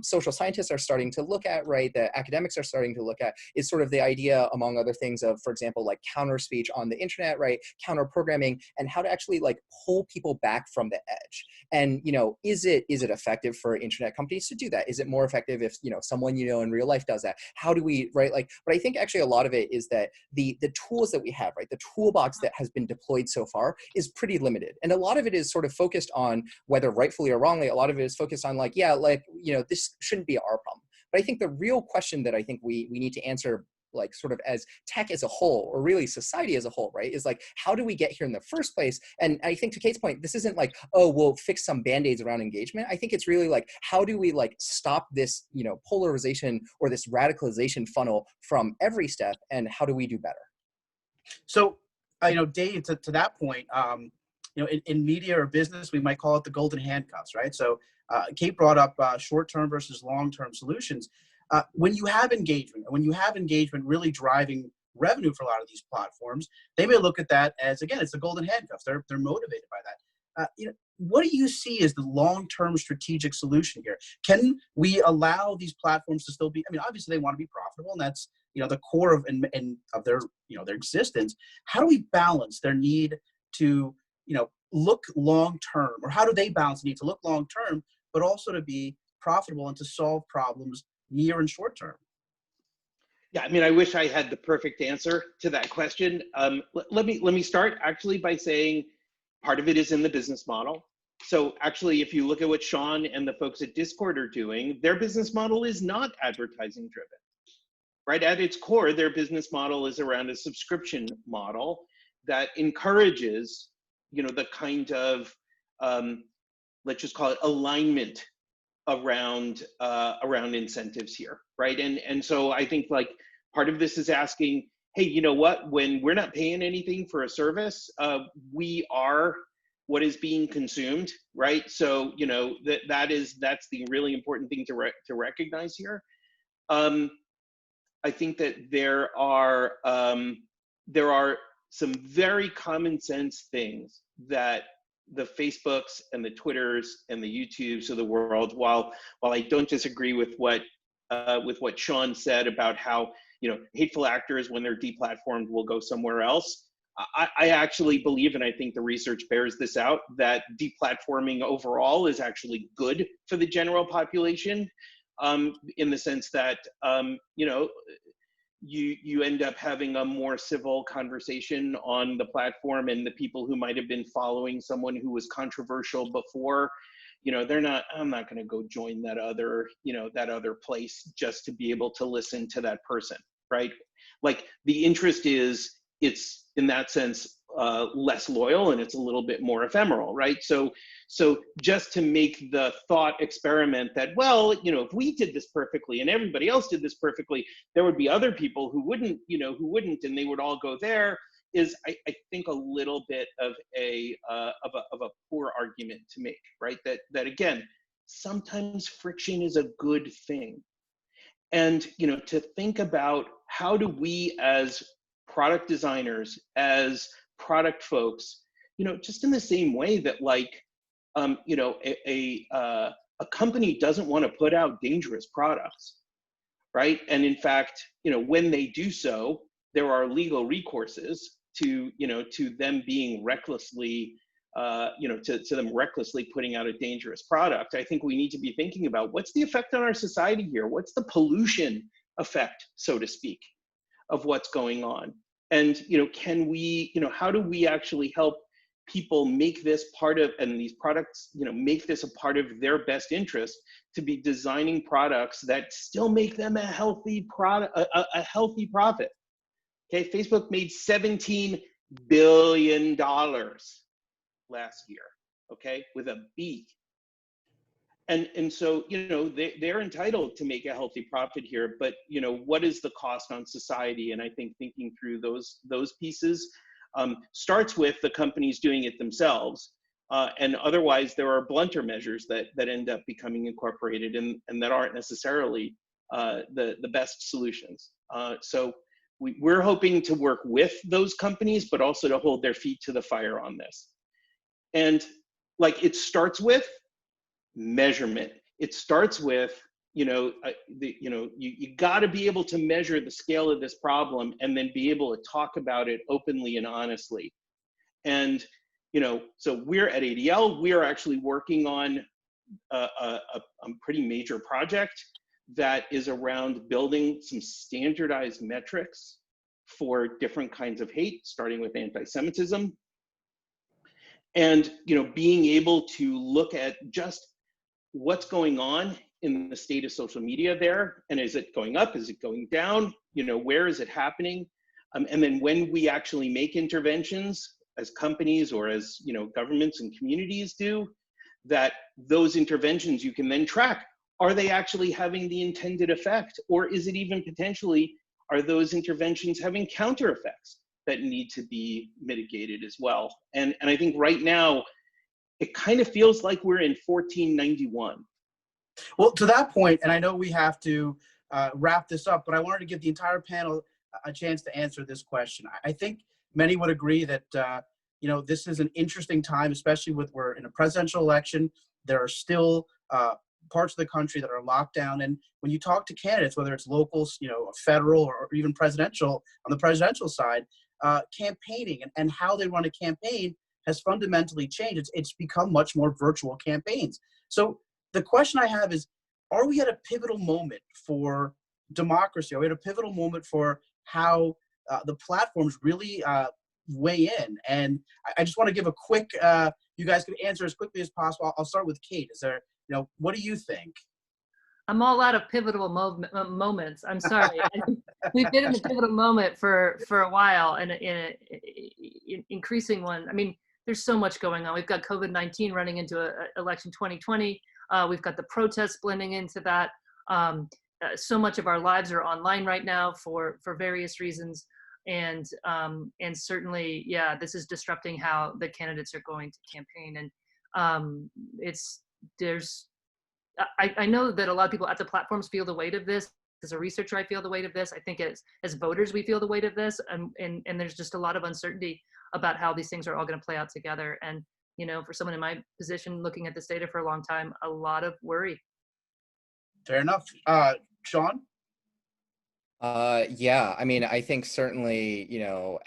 social scientists are starting to look at, right, that academics are starting to look at, is sort of the idea, among other things, of, for example, like counter speech on the internet, right, counter programming, and how to actually like pull people back from the edge. And, is it effective for internet companies to do that? Is it more effective if, someone in real life does that? How do we, right, like, but I think actually a lot of it is that the tools that we have, right, the toolbox that has been deployed so far is pretty limited. And a lot of it is sort of focused on, whether rightfully or wrongly, a lot of it is focused on like, yeah, like, this shouldn't be our problem. But I think the real question that I think we need to answer, like sort of as tech as a whole, or really society as a whole, right, is like, how do we get here in the first place? And I think to Kate's point, this isn't like, oh, we'll fix some band-aids around engagement. I think it's really like, how do we like stop this, polarization or this radicalization funnel from every step, and how do we do better? So, Dave, to that point, in media or business, we might call it the golden handcuffs, right? So Kate brought up short-term versus long-term solutions. When you have engagement, really driving revenue for a lot of these platforms, they may look at that as, again, it's the golden handcuffs. They're motivated by that. What do you see as the long-term strategic solution here? Can we allow these platforms to still be, obviously they want to be profitable, and that's, the core of their, their existence. How do we balance their need to, look long-term, or how do they balance the need to look long-term, but also to be profitable and to solve problems near and short term? Yeah, I wish I had the perfect answer to that question. Let me start actually by saying part of it is in the business model. So actually, if you look at what Sean and the folks at Discord are doing, their business model is not advertising driven, right? At its core, their business model is around a subscription model that encourages, the kind of, let's just call it alignment around incentives here, right? And so I think like part of this is asking, hey, you know what? When we're not paying anything for a service, we are what is being consumed, right? So, you know, that's the really important thing to recognize here. I think that there are some very common sense things that the Facebooks and the Twitters and the YouTubes of the world, while I don't disagree with what Sean said about how, you know, hateful actors, when they're deplatformed, will go somewhere else. I actually believe, and I think the research bears this out, that deplatforming overall is actually good for the general population, in the sense that, you know, you end up having a more civil conversation on the platform, and the people who might have been following someone who was controversial before, you know, I'm not going to go join that other, you know, that other place just to be able to listen to that person, right? Like, the interest is, it's in that sense less loyal, and it's a little bit more ephemeral, right? So just to make the thought experiment that, well, you know, if we did this perfectly and everybody else did this perfectly, there would be other people who wouldn't, you know, and they would all go there, is I think a little bit of a poor argument to make, right? That again, sometimes friction is a good thing. And, you know, to think about, how do we as product designers, as product folks, you know, just in the same way that, like, you know, a company doesn't want to put out dangerous products, right? And in fact, you know, when they do so, there are legal recourses to, you know, to them being recklessly, you know, to them recklessly putting out a dangerous product. I think we need to be thinking about, what's the effect on our society here? What's the pollution effect, so to speak, of what's going on? And, you know, can we, you know, how do we actually help people make this part of, and these products, you know, make this a part of their best interest, to be designing products that still make them a healthy product, a healthy profit. Okay, Facebook made $17 billion last year, okay, with a B. And so, you know, they're entitled to make a healthy profit here, but, you know, what is the cost on society? And I think thinking through those pieces starts with the companies doing it themselves. And otherwise, there are blunter measures that end up becoming incorporated, and that aren't necessarily the best solutions. So we're hoping to work with those companies, but also to hold their feet to the fire on this. And, like, it starts with measurement. It starts with, you know, you got to be able to measure the scale of this problem, and then be able to talk about it openly and honestly. And, you know, so we're at ADL, we are actually working on a pretty major project that is around building some standardized metrics for different kinds of hate, starting with anti-Semitism. And, you know, being able to look at just what's going on in the state of social media there, and is it going up, is it going down, you know, where is it happening? And then when we actually make interventions as companies, or as, you know, governments and communities do, that those interventions you can then track. Are they actually having the intended effect? Or is it even potentially, are those interventions having counter effects that need to be mitigated as well? And I think right now, it kind of feels like we're in 1491. Well, to that point, and I know we have to wrap this up, but I wanted to give the entire panel a chance to answer this question. I think many would agree that you know, this is an interesting time, especially with, we're in a presidential election. There are still parts of the country that are locked down, and when you talk to candidates, whether it's locals, you know, federal, or even presidential, on the presidential side, campaigning and how they run a campaign has fundamentally changed. It's become much more virtual campaigns. So the question I have is, are we at a pivotal moment for democracy? Are we at a pivotal moment for how the platforms really weigh in? And I just want to give a quick, you guys can answer as quickly as possible. I'll start with Kate. Is there, you know, what do you think? I'm all out of pivotal moments. I'm sorry. We've been in the pivotal moment for a while, and in an increasing one. I mean, there's so much going on. We've got COVID-19 running into election 2020. We've got the protests blending into that. So much of our lives are online right now for various reasons. And certainly, yeah, this is disrupting how the candidates are going to campaign. And I know that a lot of people at the platforms feel the weight of this. As a researcher, I feel the weight of this. I think as voters, we feel the weight of this. And there's just a lot of uncertainty about how these things are all going to play out together. And, you know, for someone in my position, looking at this data for a long time, a lot of worry. Fair enough. Sean? Yeah, I mean, I think certainly, you know,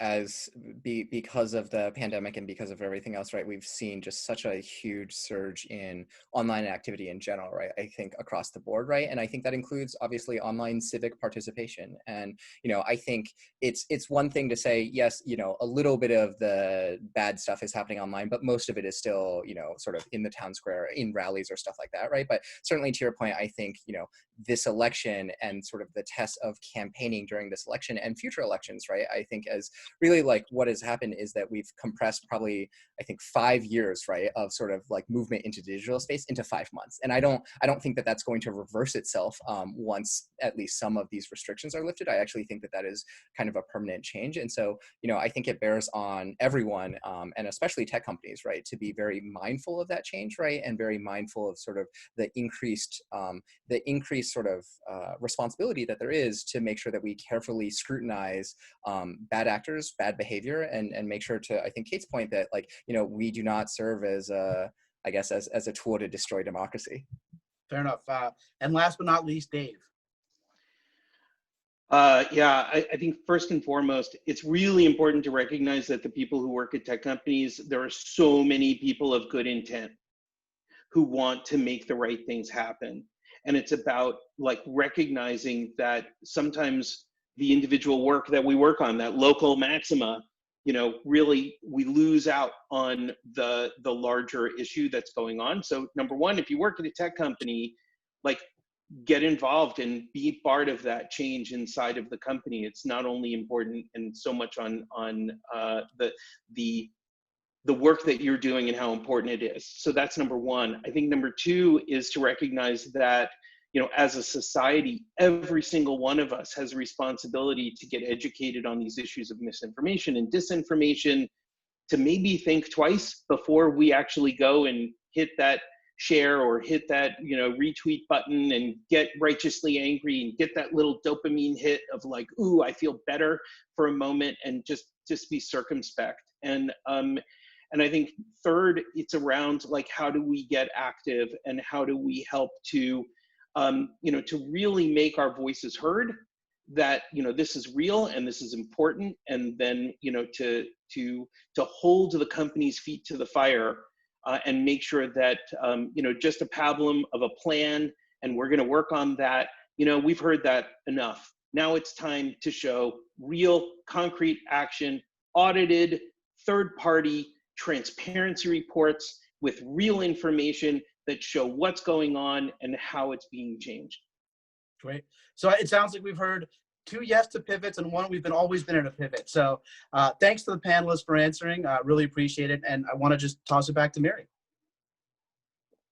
because of the pandemic and because of everything else, right, we've seen just such a huge surge in online activity in general, right? I think across the board, right? And I think that includes obviously online civic participation. And, you know, I think it's one thing to say, yes, you know, a little bit of the bad stuff is happening online, but most of it is still, you know, sort of in the town square, in rallies or stuff like that, right? But certainly to your point, I think, you know, this election and sort of the test of campaigning during this election and future elections, right? I think as really like what has happened is that we've compressed probably, I think 5 years, right, of sort of like movement into digital space into 5 months. And I don't think that that's going to reverse itself once at least some of these restrictions are lifted. I actually think that that is kind of a permanent change. And so, you know, I think it bears on everyone and especially tech companies, right, to be very mindful of that change, right, and very mindful of sort of the increased sort of responsibility that there is to make sure that we carefully scrutinize bad actors, bad behavior, and make sure to, I think Kate's point, that like, you know, we do not serve as I guess as a tool to destroy democracy. Fair enough. And last but not least, Dave. Yeah, I think first and foremost, it's really important to recognize that the people who work at tech companies, there are so many people of good intent who want to make the right things happen. And it's about like recognizing that sometimes the individual work that we work on, that local maxima, you know, really we lose out on the larger issue that's going on. So number one, if you work at a tech company, like get involved and be part of that change inside of the company. It's not only important and so much on the work that you're doing and how important it is. So that's number one. I think number two is to recognize that, you know, as a society, every single one of us has a responsibility to get educated on these issues of misinformation and disinformation, to maybe think twice before we actually go and hit that share or hit that, you know, retweet button and get righteously angry and get that little dopamine hit of like, ooh, I feel better for a moment, and just be circumspect. And I think third, it's around like, how do we get active and how do we help to, you know, to really make our voices heard, that, you know, this is real and this is important. And then, you know, to hold the company's feet to the fire and make sure that, you know, just a pablum of a plan and we're going to work on that, you know, we've heard that enough. Now it's time to show real concrete action, audited, third-party transparency reports with real information that show what's going on and how it's being changed. Great. So it sounds like we've heard 2 yes to pivots and 1 we've always been in a pivot. So thanks to the panelists for answering. Really appreciate it. And I want to just toss it back to Mary.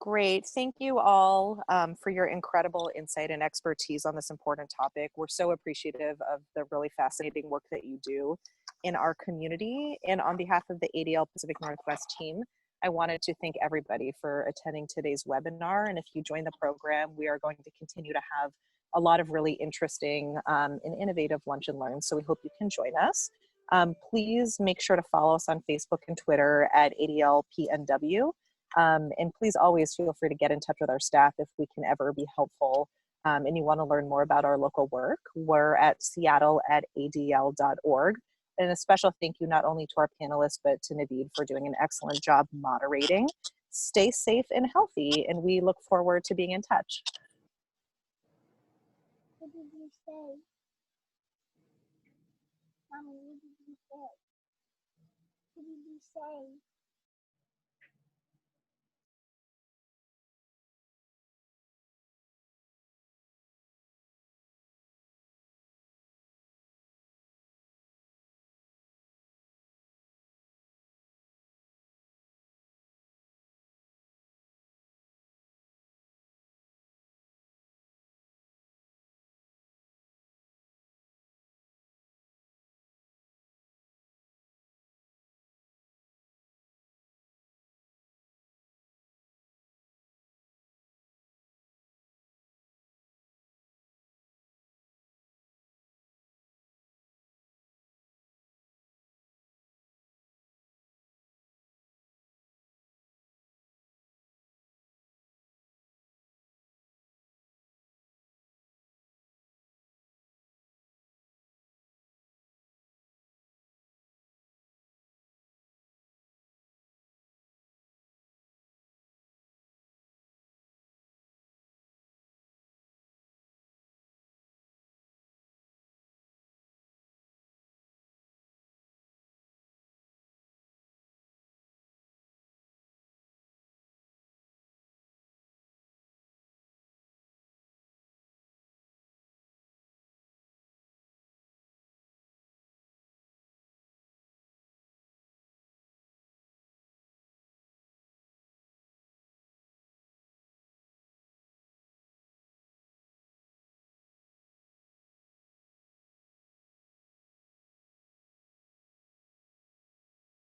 Great. Thank you all for your incredible insight and expertise on this important topic. We're so appreciative of the really fascinating work that you do in our community. And on behalf of the ADL Pacific Northwest team, I wanted to thank everybody for attending today's webinar. And if you join the program, we are going to continue to have a lot of really interesting and innovative lunch and learns. So we hope you can join us. Please make sure to follow us on Facebook and Twitter at ADL PNW. And please always feel free to get in touch with our staff if we can ever be helpful and you want to learn more about our local work. We're at seattle@adl.org. And a special thank you not only to our panelists, but to Naveed for doing an excellent job moderating. Stay safe and healthy, and we look forward to being in touch. What did you say? Mommy, what did you say? What did you say?